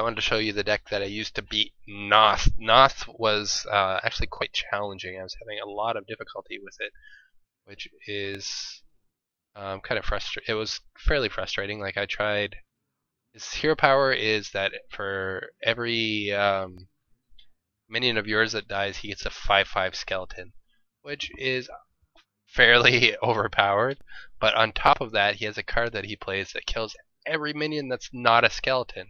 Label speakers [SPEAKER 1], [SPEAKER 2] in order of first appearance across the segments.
[SPEAKER 1] wanted to show you the deck that I used to beat Noth. Noth was actually quite challenging. I was having a lot of difficulty with it, which is kind of frustrating. It was fairly frustrating. Like I tried. His hero power is that for every minion of yours that dies, he gets a 5/5 skeleton, which is fairly overpowered. But on top of that, he has a card that he plays that kills every minion that's not a skeleton.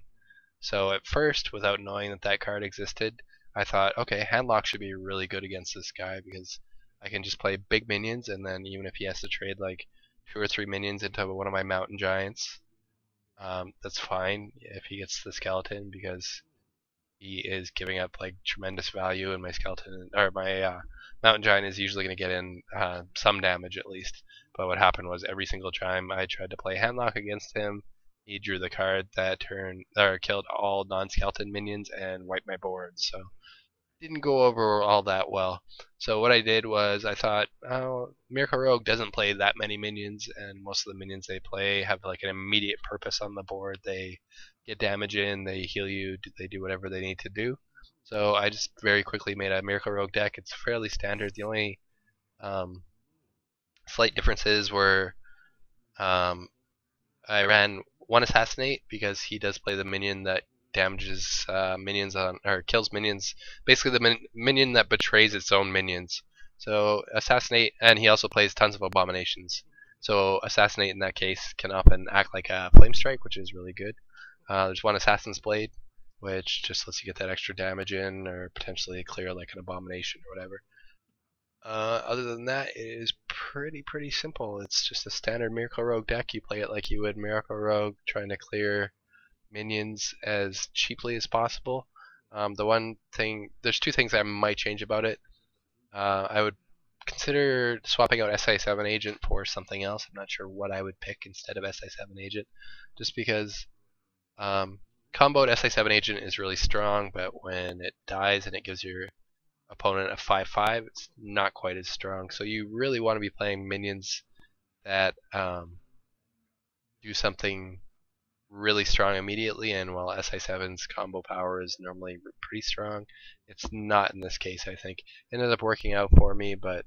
[SPEAKER 1] So at first, without knowing that that card existed, I thought, okay, Handlock should be really good against this guy because I can just play big minions, and then even if he has to trade like 2 or 3 minions into one of my mountain giants, that's fine if he gets the skeleton because he is giving up like tremendous value, and my skeleton or my mountain giant is usually going to get in some damage at least. But what happened was every single time I tried to play Handlock against him, he drew the card that turned or killed all non-skeleton minions and wiped my board. So didn't go over all that well. So what I did was I thought, oh, Miracle Rogue doesn't play that many minions, and most of the minions they play have like an immediate purpose on the board. They get damage in, they heal you, they do whatever they need to do. So I just very quickly made a Miracle Rogue deck. It's fairly standard. The only slight differences were I ran one Assassinate because he does play the minion that damages minions on or kills minions. Basically, the minion that betrays its own minions. So Assassinate, and he also plays tons of abominations. So Assassinate in that case can often act like a Flame Strike, which is really good. There's one Assassin's Blade, which just lets you get that extra damage in, or potentially clear like an abomination or whatever. Other than that, it is pretty simple. It's just a standard Miracle Rogue deck. You play it like you would Miracle Rogue, trying to clear minions as cheaply as possible. There's 2 things I might change about it. I would consider swapping out SI7 Agent for something else. I'm not sure what I would pick instead of SI7 Agent, just because comboed SI7 Agent is really strong, but when it dies and it gives your opponent a 5/5, it's not quite as strong. So you really want to be playing minions that do something really strong immediately, and while SI7's combo power is normally pretty strong, it's not in this case. I think it ended up working out for me, but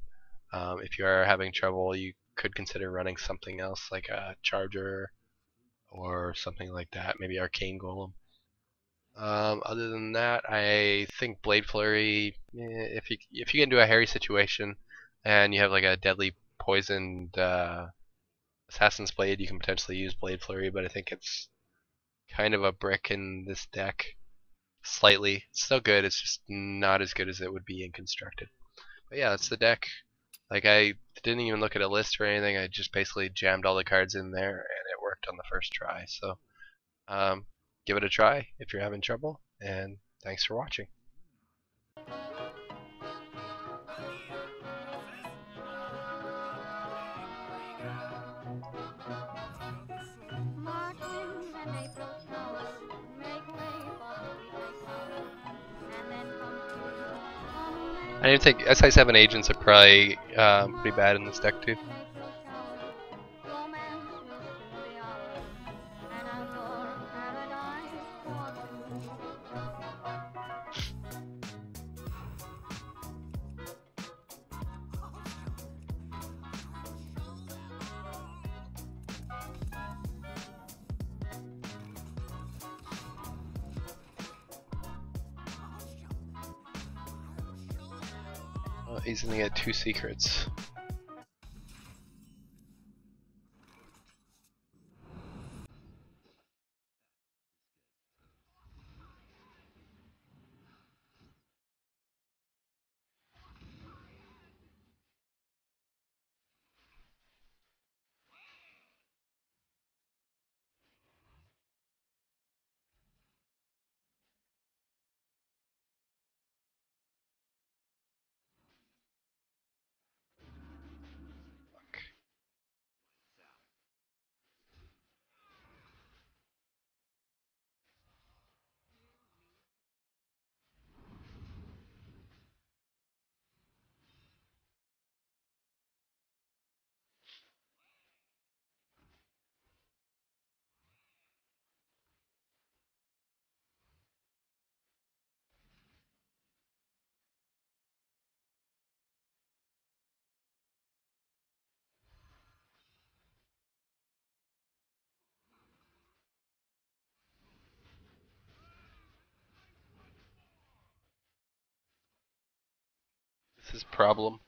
[SPEAKER 1] if you are having trouble, you could consider running something else like a Charger or something like that, maybe Arcane Golem. Other than that, I think Blade Flurry. If you get into a hairy situation and you have like a deadly poisoned Assassin's Blade, you can potentially use Blade Flurry, but I think it's kind of a brick in this deck. Slightly, it's still good. It's just not as good as it would be in constructed. But yeah, that's the deck. Like I didn't even look at a list or anything. I just basically jammed all the cards in there, and it worked on the first try. So. Give it a try if you're having trouble, and thanks for watching. I even think SI7 agents are probably pretty bad in this deck too. He's gonna get 2 secrets. That's his problem.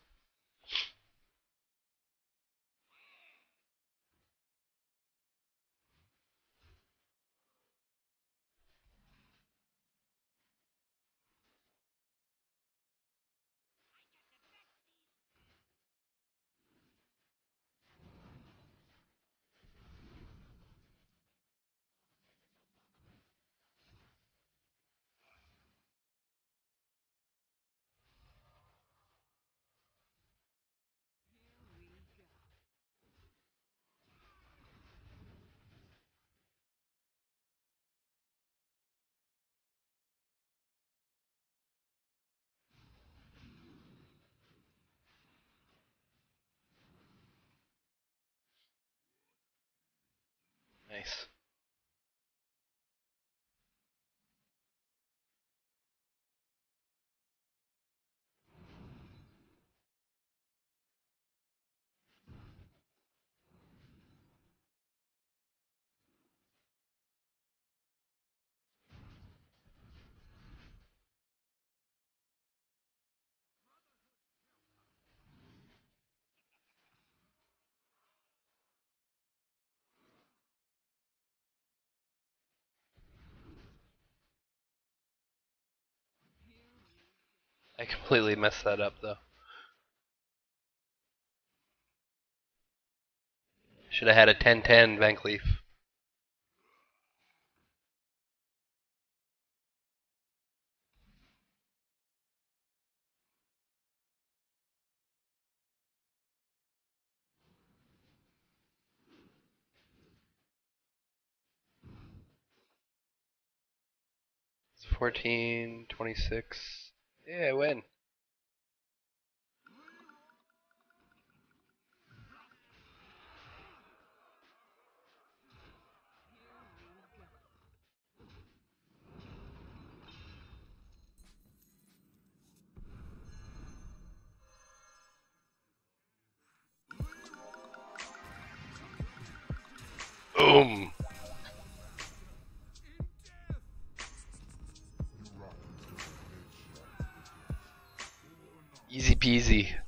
[SPEAKER 1] Nice. I completely messed that up though. Should have had a 10-10 Van Cleef. It's 14, 26. Yeah, I win. Boom. Easy peasy.